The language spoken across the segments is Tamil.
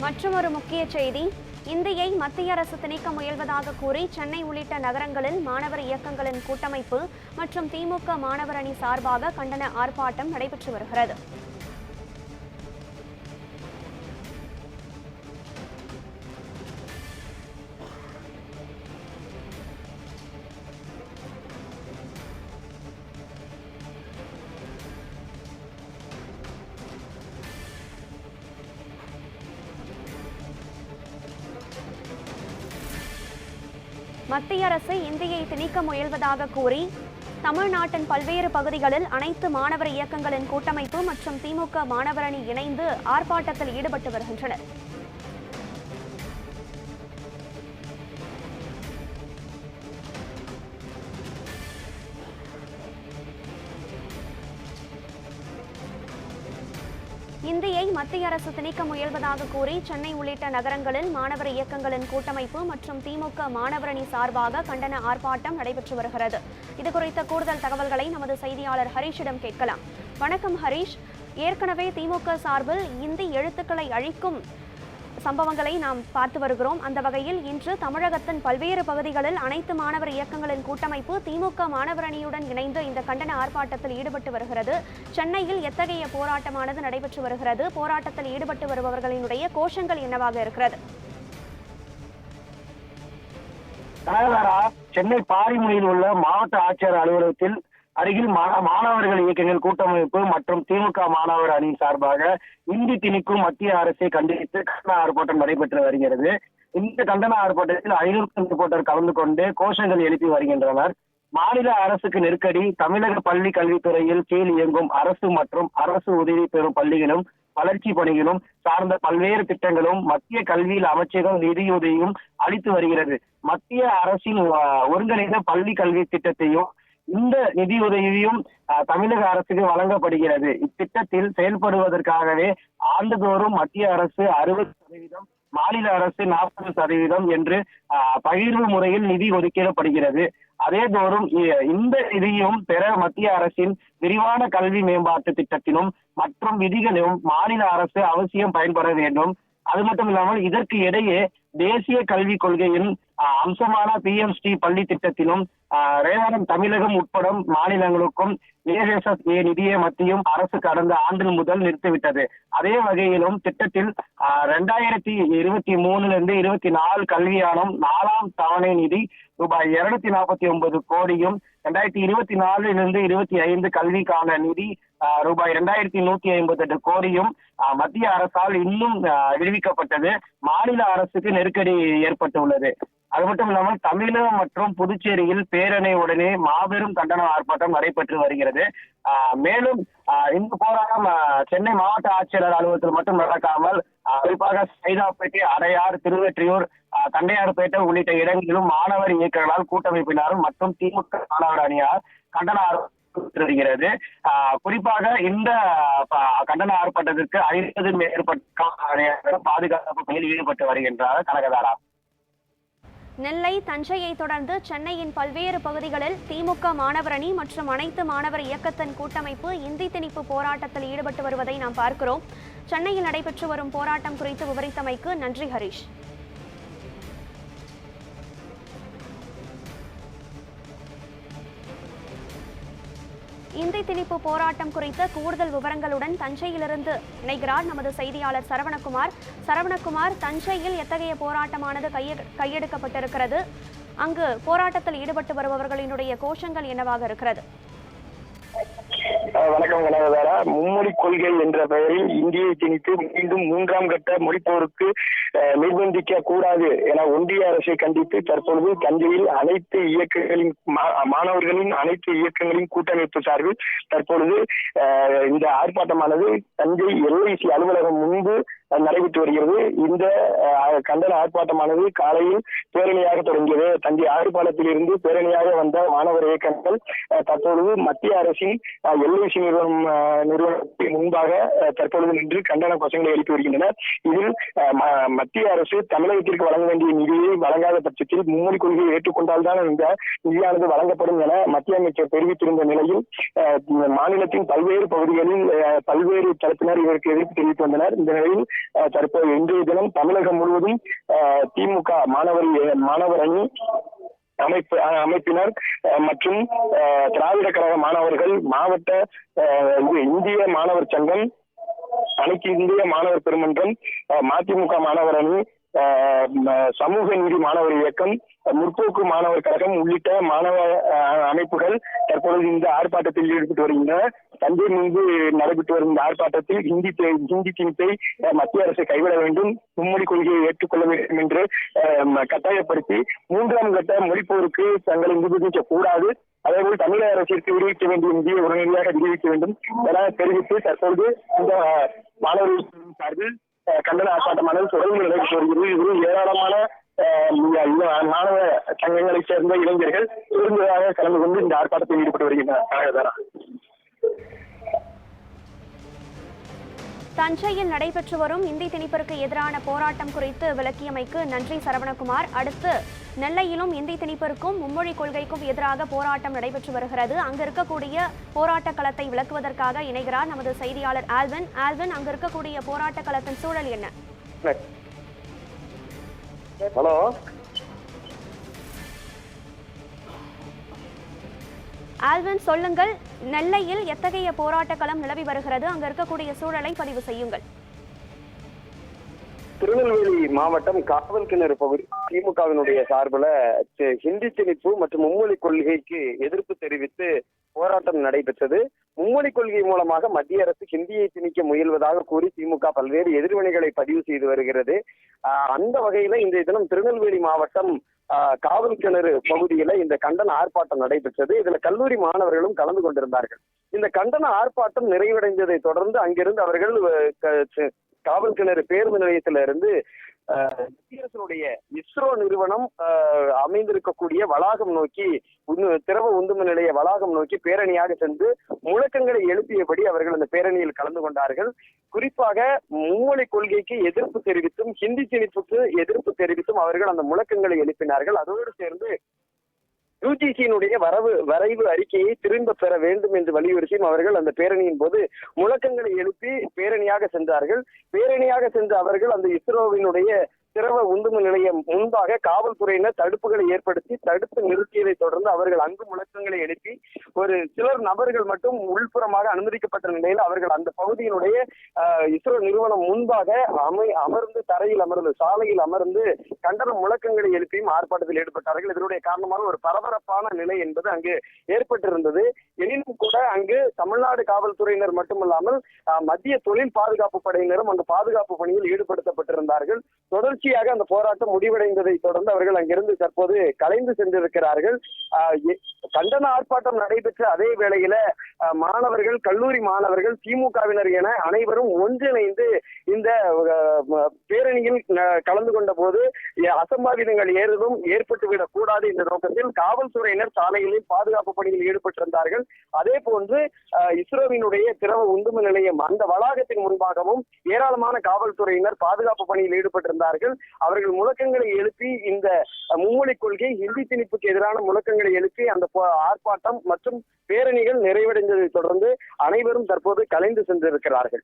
மற்றொரு முக்கிய செய்தி, இந்தியை மத்திய அரசு திணிக்க முயல்வதாக கூறி சென்னை உள்ளிட்ட நகரங்களில் மாணவர் இயக்கங்களின் கூட்டமைப்பு மற்றும் திமுக மாணவர் அணி சார்பாக கண்டன ஆர்ப்பாட்டம் நடைபெற்று வருகிறது. மத்திய அரசு இந்தியை திணிக்க முயல்வதாக கூறி தமிழ்நாட்டின் பல்வேறு பகுதிகளில் அனைத்து மாணவர் இயக்கங்களின் கூட்டமைப்பு மற்றும் திமுக மாணவர் அணி இணைந்து ஆர்ப்பாட்டத்தில் ஈடுபட்டு வருகின்றனர். இந்தியை மத்திய அரசு திணிக்க முயல்வதாக கூறி சென்னை உள்ளிட்ட நகரங்களில் மாணவர் இயக்கங்களின் கூட்டமைப்பு மற்றும் திமுக மாணவர் அணி சார்பாக கண்டன ஆர்ப்பாட்டம் நடைபெற்று வருகிறது. இதுகுறித்த கூடுதல் தகவல்களை நமது செய்தியாளர் ஹரீஷிடம் கேட்கலாம். வணக்கம் ஹரீஷ், ஏற்கனவே திமுக சார்பில் இந்தி எழுத்துக்களை அழிக்கும் சம்பவங்களை நாம் பார்த்து வருகிறோம். அந்த வகையில் இன்று தமிழகத்தின் பல்வேறு பகுதிகளில் அனைத்து மாணவர் இயக்கங்களின் கூட்டமைப்பு திமுக மாணவர் அணியுடன் இணைந்து இந்த கண்டன ஆர்ப்பாட்டத்தில் ஈடுபட்டு வருகிறது. சென்னையில் எத்தகைய போராட்டமானது நடைபெற்று வருகிறது? போராட்டத்தில் ஈடுபட்டு வருபவர்களினுடைய கோஷங்கள் என்னவாக இருக்கிறது? சென்னை பாரிமுனையில் உள்ள மாவட்ட ஆட்சியர் அலுவலகத்தில் அருகில் மாணவர்கள் இயக்கங்கள் கூட்டமைப்பு மற்றும் திமுக மாணவர் அணி சார்பாக இந்தி திணிக்கும் மத்திய அரசை கண்டித்து கண்டன ஆர்ப்பாட்டம் நடைபெற்று வருகிறது. இந்த கண்டன ஆர்ப்பாட்டத்தில் 500க்கும் மேற்பட்டோர் கலந்து கொண்டு கோஷங்கள் எழுப்பி வருகின்றனர். மாநில அரசுக்கு நெருக்கடி, தமிழக பள்ளி கல்வித்துறையில் கீழ் இயங்கும் அரசு மற்றும் அரசு உதவி பெறும் பள்ளிகளும் வளர்ச்சி பணிகளும் சார்ந்த பல்வேறு திட்டங்களும் மத்திய கல்வியில் அமைச்சகம் நிதியுதவியும் அளித்து வருகிறது. மத்திய அரசின் ஒருங்கிணைந்த பள்ளி கல்வி திட்டத்தையும் இந்த நிதியுதவியும் தமிழக அரசுக்கு வழங்கப்படுகிறது. இத்திட்டத்தில் செயல்படுவதற்காகவே ஆண்டுதோறும் மத்திய அரசு 60%, மாநில அரசு 40% என்று பகிர்வு முறையில் நிதி ஒதுக்கீடப்படுகிறது. அதேதோறும் இந்த நிதியும் பெற மத்திய அரசின் விரிவான கல்வி மேம்பாட்டு திட்டத்திலும் மற்றும் விதிகளும் மாநில அரசு அவசியம் பயன்பட வேண்டும். அது மட்டும் இல்லாமல் இதற்கு இடையே தேசிய கல்விக் கொள்கையின் அம்சமான PMST பள்ளி திட்டத்திலும் ரேவாரம் தமிழகம் உட்பட மாநிலங்களுக்கும் ஏஎஸ்எஸ்ஏ நிதியை மத்தியும் அரசு கடந்த ஆண்டு முதல் நிறுத்திவிட்டது. அதே வகையிலும் திட்டத்தில் 2023 24 கல்வியாண்டும் 4ஆம் தவணை நிதி ரூபாய் 249 கோடியும் 2024 25 கல்விக்கான நிதி ரூபாய் 2158 கோடியும் மத்திய அரசால் இன்னும் விடுவிக்கப்பட்டது. மாநில அரசுக்கு நெருக்கடி ஏற்பட்டுள்ளது. அது மட்டும் இல்லாமல் தமிழகம் மற்றும் புதுச்சேரியில் பேரணி உடனே மாபெரும் கண்டன ஆர்ப்பாட்டம் நடைபெற்று வருகிறது. மேலும் இந்த போராட்டம் சென்னை மாவட்ட ஆட்சியர் அலுவலகத்தில் மட்டும் நடக்காமல் குறிப்பாக சைதாப்பேட்டை, அடையார், திருவெற்றியூர், தண்டையார்பேட்டை உள்ளிட்ட இடங்களிலும் மாணவர் இயக்கங்களால் கூட்டமைப்பினாரும் மற்றும் திமுக மாணவர் அணியார் கண்டன வருகிறது. குறிப்பாக இந்த கண்டன ஆர்ப்பாட்டத்திற்கு 50 மேற்பட்ட பாதுகாப்பு பணியில் ஈடுபட்டு வருகின்றார் கனகதாரா. நெல்லை, தஞ்சையை தொடர்ந்து சென்னையின் பல்வேறு பகுதிகளில் திமுக மாணவர் அணி மற்றும் அனைத்து மாணவர் இயக்கத்தின் கூட்டமைப்பு இந்தி திணிப்பு போராட்டத்தில் ஈடுபட்டு வருவதை நாம் பார்க்கிறோம். சென்னையில் நடைபெற்று வரும் போராட்டம் குறித்து விவரித்தமைக்கு நன்றி ஹரீஷ். இந்தி திணிப்பு போராட்டம் குறித்த கூடுதல் விவரங்களுடன் தஞ்சையிலிருந்து இணைகிறார் நமது செய்தியாளர் சரவணகுமார். சரவணகுமார், தஞ்சையில் எத்தகைய போராட்டமானது கையெடுக்கப்பட்டிருக்கிறது? அங்கு போராட்டத்தில் ஈடுபட்டு வருபவர்களினுடைய கோஷங்கள் என்னவாக இருக்கிறது? வணக்கம் கனகதாரா. மும்மொழி கொள்கை என்ற பெயரில் இந்தியை திணித்து மீண்டும் 3ஆம் கட்ட மொழிப்போருக்கு நிர்பந்திக்க கூடாது என ஒன்றிய அரசை கண்டித்து தற்பொழுது தஞ்சையில் அனைத்து இயக்கங்களின் மாணவர்களின் அனைத்து இயக்கங்களின் கூட்டமைப்பு சார்பில் தற்பொழுது இந்த ஆர்ப்பாட்டமானது தஞ்சை LIC அலுவலகம் முன்பு நடைபெற்று வருகிறது. இந்த கண்டன ஆர்ப்பாட்டமானது காலையில் பேரணியாக தொடங்கியது. தஞ்சை ஆறுபாலத்தில் இருந்து பேரணியாக வந்த மாணவர் இயக்கங்கள் தற்பொழுது மத்திய அரசின் LIC நிறுவனத்தின் முன்பாக தற்பொழுது நின்று கண்டன கோஷங்களை எழுப்பி வருகின்றனர். இதில் மத்திய அரசு தமிழகத்திற்கு வழங்க வேண்டிய நிதியை வழங்காத பட்சத்தில் மும்மொழி கொள்கையை ஏற்றுக்கொண்டால்தான் இந்த நிதியானது வழங்கப்படும் என மத்திய அமைச்சர் தெரிவித்திருந்த நிலையில் மாநிலத்தின் பல்வேறு பகுதிகளில் பல்வேறு தரப்பினர் இதற்கு எதிர்ப்பு தெரிவித்து வந்தனர். இந்த நிலையில் தற்போது இன்றைய தினம் தமிழகம் முழுவதும் திமுக மாணவர் அணி அமைப்பினர் மற்றும் திராவிட கழக மாணவர்கள் மாவட்ட இந்திய மாணவர் சங்கம், அனைத்து இந்திய மாணவர் பெருமன்றம், மதிமுக மாணவர் அணி, சமூக நீதி மாணவர் இயக்கம், முற்போக்கு மாணவர் கழகம் உள்ளிட்ட மாணவ அமைப்புகள் தற்பொழுது இந்த ஆர்ப்பாட்டத்தில் ஈடுபட்டு வருகின்றன. தஞ்சை முன்பு நடைபெற்று வரும் இந்த ஆர்ப்பாட்டத்தில் ஹிந்தி திணிப்பை மத்திய அரசு கைவிட வேண்டும், மும்மொழி கொள்கையை ஏற்றுக்கொள்ள வேண்டும் என்று கட்டாயப்படுத்தி 3ஆம் கட்ட மொழிப்போருக்கு தங்களை நிரூபிக்க கூடாது, அதேபோல் தமிழக அரசிற்கு விடுவிக்க வேண்டிய நிதியை உடனடியாக விடுவிக்க வேண்டும் என தெரிவித்து தற்பொழுது இந்த மாணவர்கள் சார்பில் கண்டன ஆர்ப்பாட்டமானது தொடர்ந்து நடைபெற்று வருகிறது. இதில் ஏராளமான மாணவ சங்கங்களைச் சேர்ந்த இளைஞர்கள் பெருந்ததாக கலந்து கொண்டு இந்த ஆர்ப்பாட்டத்தில் ஈடுபட்டு வருகின்றனர். தஞ்சையில் நடைபெற்று வரும் இந்தி திணிப்பிற்கு எதிரான போராட்டம் குறித்து விளக்கியமைக்கு நன்றி சரவணகுமார். அடுத்து நெல்லையிலும் இந்தி திணிப்பிற்கும் மும்மொழி கொள்கைக்கும் எதிராக போராட்டம் நடைபெற்று வருகிறது. அங்கு இருக்கக்கூடிய போராட்ட களத்தை விளக்குவதற்காக இணைகிறார் நமது செய்தியாளர் ஆல்வின். ஆல்வின், அங்கு இருக்கக்கூடிய போராட்ட களத்தின் சூழல் என்ன? ஹலோ ஆல்வின், சொல்லுங்கள், நெல்லையில் எத்தகைய போராட்ட களம் நிலவி வருகிறது? அங்கு இருக்கக்கூடிய சூழலை பதிவு செய்யுங்கள். திருநெல்வேலி மாவட்டம் காவல்கிணறு பகுதி திமுகவினுடைய சார்பில் ஹிந்தி திணிப்பு மற்றும் மும்மொழி கொள்கைக்கு எதிர்ப்பு தெரிவித்து போராட்டம் நடைபெற்றது. மும்மொழி கொள்கை மூலமாக மத்திய அரசு ஹிந்தியை திணிக்க முயல்வதாக கூறி திமுக பல்வேறு எதிர்வினைகளை பதிவு செய்து வருகிறது. அந்த வகையில இன்றைய தினம் திருநெல்வேலி மாவட்டம் காவல்கிணறு பகுதியில இந்த கண்டன ஆர்ப்பாட்டம் நடைபெற்றது. இதுல கல்லூரி மாணவர்களும் கலந்து கொண்டிருந்தார்கள். இந்த கண்டன ஆர்ப்பாட்டம் நிறைவடைந்ததை தொடர்ந்து அங்கிருந்து அவர்கள் காவல்கிணறு பேருந்து நிலையத்திலிருந்து மத்திய அரசினுடைய இஸ்ரோ நிறுவனம் அமைந்திருக்கக்கூடிய வளாகம் நோக்கி, திரவ உந்தும நிலைய வளாகம் நோக்கி பேரணியாக சென்று முழக்கங்களை எழுப்பியபடி அவர்கள் அந்த பேரணியில் கலந்து கொண்டார்கள். குறிப்பாக மும்மொழி கொள்கைக்கு எதிர்ப்பு தெரிவித்தும் ஹிந்தி திணிப்புக்கு எதிர்ப்பு தெரிவித்தும் அவர்கள் அந்த முழக்கங்களை எழுப்பினார்கள். அதோடு சேர்ந்து யுஜிசியினுடைய வரைவு அறிக்கையை திரும்ப பெற வேண்டும் என்று வலியுறுத்தியும் அவர்கள் அந்த பேரணியின் போது முழக்கங்களை எழுப்பி பேரணியாக சென்றார்கள். பேரணியாக சென்ற அவர்கள் அந்த இஸ்ரோவினுடைய திரவ உந்தும நிலையம் முன்பாக காவல்துறையினர் தடுப்புகளை ஏற்படுத்தி தடுத்து நிறுத்தியதை தொடர்ந்து அவர்கள் அங்கு முழக்கங்களை எழுப்பி ஒரு சிலர் நபர்கள் மட்டும் உள்புறமாக அனுமதிக்கப்பட்ட நிலையில் அவர்கள் அந்த பகுதியினுடைய இஸ்ரோ நிறுவனம் முன்பாக அமர்ந்து தரையில் அமர்ந்து சாலையில் அமர்ந்து கண்டன முழக்கங்களை எழுப்பியும் ஆர்ப்பாட்டத்தில் ஈடுபட்டார்கள். இதனுடைய காரணமாக ஒரு பரபரப்பான நிலை என்பது அங்கு ஏற்பட்டிருந்தது. எனினும் கூட அங்கு தமிழ்நாடு காவல்துறையினர் மட்டுமல்லாமல் மத்திய தொழில் பாதுகாப்பு படையினரும் அந்த பாதுகாப்பு பணியில் ஈடுபடுத்தப்பட்டிருந்தார்கள். தொடர்ச்சியாக அந்த போராட்டம் முடிவடைந்ததை தொடர்ந்து அவர்கள் அங்கிருந்து தற்போது கலைந்து சென்றிருக்கிறார்கள். கண்டன ஆர்ப்பாட்டம் நடைபெற்ற அதே வேளையில மாணவர்கள், கல்லூரி மாணவர்கள், திமுகவினர் என அனைவரும் ஒன்றிணைந்து இந்த பேரணியில் கலந்து கொண்ட போது அசம்பாவிதங்கள் ஏதும் ஏற்பட்டுவிடக் கூடாது என்ற நோக்கத்தில் காவல்துறையினர் சாலைகளில் பாதுகாப்பு பணியில் ஈடுபட்டிருந்தார்கள். அதே போன்று இஸ்ரோவினுடைய திரவ உந்தும நிலையம் அந்த வளாகத்தின் முன்பாகவும் ஏராளமான காவல்துறையினர் பாதுகாப்பு பணியில் ஈடுபட்டிருந்தார்கள். அவர்கள் முழக்கங்களை எழுப்பி இந்த மும்மொழி கொள்கை ஹிந்தி திணிப்புக்கு எதிரான முழக்கங்களை எழுப்பி அந்த ஆர்ப்பாட்டம் மற்றும் பேரணிகள் நிறைவடைந்ததை தொடர்ந்து அனைவரும் தற்போது கலைந்து சென்றிருக்கிறார்கள்.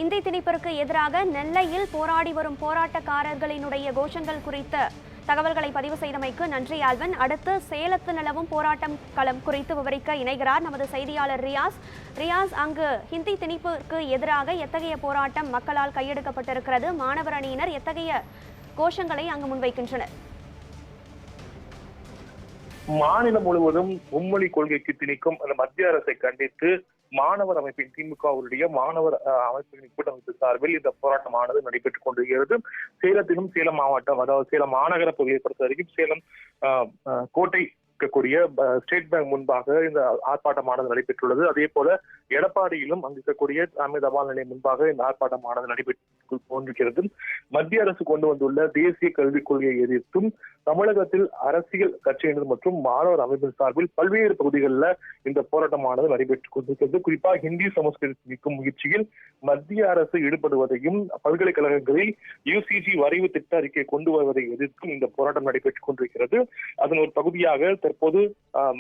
இந்தி திணிப்பிற்கு எதிராக நெல்லையில் போராடி வரும் போராட்டக்காரர்களினுடைய கோஷங்கள் குறித்த தகவல்களை பதிவு செய்தமைக்கு நன்றி ஆல்வன். அடுத்து சேலத்து நிலவும் போராட்டம் களம் குறித்து விவரிக்க இணைகிறார் நமது செய்தியாளர் ரியாஸ். ரியாஸ், அங்கு ஹிந்தி திணிப்புக்கு எதிராக எத்தகைய போராட்டம் மக்களால் கையெடுக்கப்பட்டிருக்கிறது? மாணவர் அணியினர் எத்தகைய கோஷங்களை அங்கு முன்வைக்கின்றனர்? மாநிலம் முழுவதும் மும்மொழி கொள்கைக்கு திணிக்கும் அந்த மத்திய அரசை கண்டித்து மாணவர் அமைப்பின் திமுகவுடைய மாணவர் அமைப்பின் கூட்டமைப்பு சார்பில் இந்த போராட்டமானது நடைபெற்றுக் கொண்டிருக்கிறது. சேலத்திலும் சேலம் மாவட்டம், அதாவது சேலம் மாநகர பகுதியை பொறுத்த வரைக்கும் சேலம் கோட்டை இருக்கக்கூடிய ஸ்டேட் பேங்க் முன்பாக இந்த ஆர்ப்பாட்டமானது நடைபெற்றுள்ளது. அதே போல எடப்பாடியிலும் அங்கு இருக்கக்கூடிய தலைமை தபால் நிலையம் முன்பாக இந்த ஆர்ப்பாட்டமானது நடைபெற்று கொண்டிருக்கிறது. மத்திய அரசு கொண்டு வந்துள்ள தேசிய கல்விக் கொள்கையை எதிர்த்தும் தமிழகத்தில் அரசியல் கட்சியினர் மற்றும் மாணவர் அமைப்பின் சார்பில் பல்வேறு பகுதிகளில் இந்த போராட்டமானது நடைபெற்றுக் கொண்டிருக்கிறது. குறிப்பாக ஹிந்தி சமஸ்கிருதம் நீக்கும் முயற்சியில் மத்திய அரசு ஈடுபடுவதையும் பல்கலைக்கழகங்களில் யுஜிசி வரைவு திட்ட அறிக்கையை கொண்டு வருவதை எதிர்த்தும் இந்த போராட்டம் நடைபெற்றுக் கொண்டிருக்கிறது. அதன் ஒரு பகுதியாக தற்போது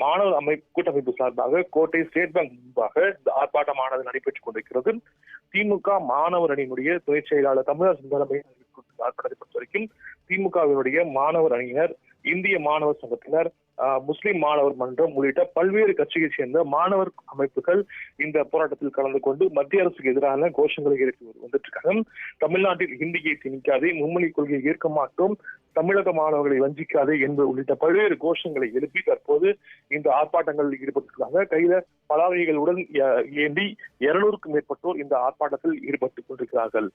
மாணவர் கூட்டமைப்பு சார்பாக கோட்டை ஸ்டேட் பேங்க் முன்பாக இந்த ஆர்ப்பாட்டமானது நடைபெற்றுக் கொண்டிருக்கிறது. திமுக மாணவர் அணியினுடைய துணை செயலாளர் தமிழரசு தலைமையில் ஆர்ப்பாட்டத்தை பொறுத்த வரைக்கும் திமுகவினுடைய மாணவர் அணியினர், இந்திய மாணவர் சங்கத்தினர், முஸ்லிம் மாணவர் மன்றம் உள்ளிட்ட பல்வேறு கட்சியை சேர்ந்த மாணவர் அமைப்புகள் இந்த போராட்டத்தில் கலந்து கொண்டு மத்திய அரசுக்கு எதிரான கோஷங்களை எழுப்பி வந்துட்டு இருக்காங்க. தமிழ்நாட்டில் ஹிந்தியை திணிக்காதே, மும்மொழி கொள்கையை ஏற்க மாட்டோம், தமிழக மாணவர்களை வஞ்சிக்காதே என்பது உள்ளிட்ட பல்வேறு கோஷங்களை எழுப்பி தற்போது இந்த ஆர்ப்பாட்டங்களில் ஈடுபட்டிருக்காங்க. கையில பதாகைகளுடன் ஏந்தி 200க்கும் மேற்பட்டோர் இந்த ஆர்ப்பாட்டத்தில் ஈடுபட்டுக் கொண்டிருக்கிறார்கள்.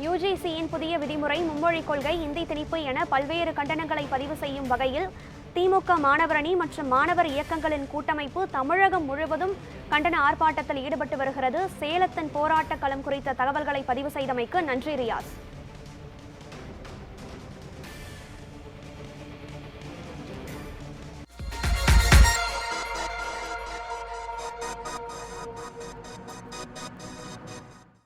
யுஜிசியின் புதிய விதிமுறை, மும்மொழி கொள்கை, இந்தி திணிப்பு என பல்வேறு கண்டனங்களை பதிவு செய்யும் வகையில் திமுக மாணவர் அணி மற்றும் மாணவர் இயக்கங்களின் கூட்டமைப்பு தமிழகம் முழுவதும் கண்டன ஆர்ப்பாட்டத்தில் ஈடுபட்டு வருகிறது. சேலத்தின் போராட்ட களம் குறித்த தகவல்களை பதிவு செய்தமைக்கு நன்றி ரியாஸ்.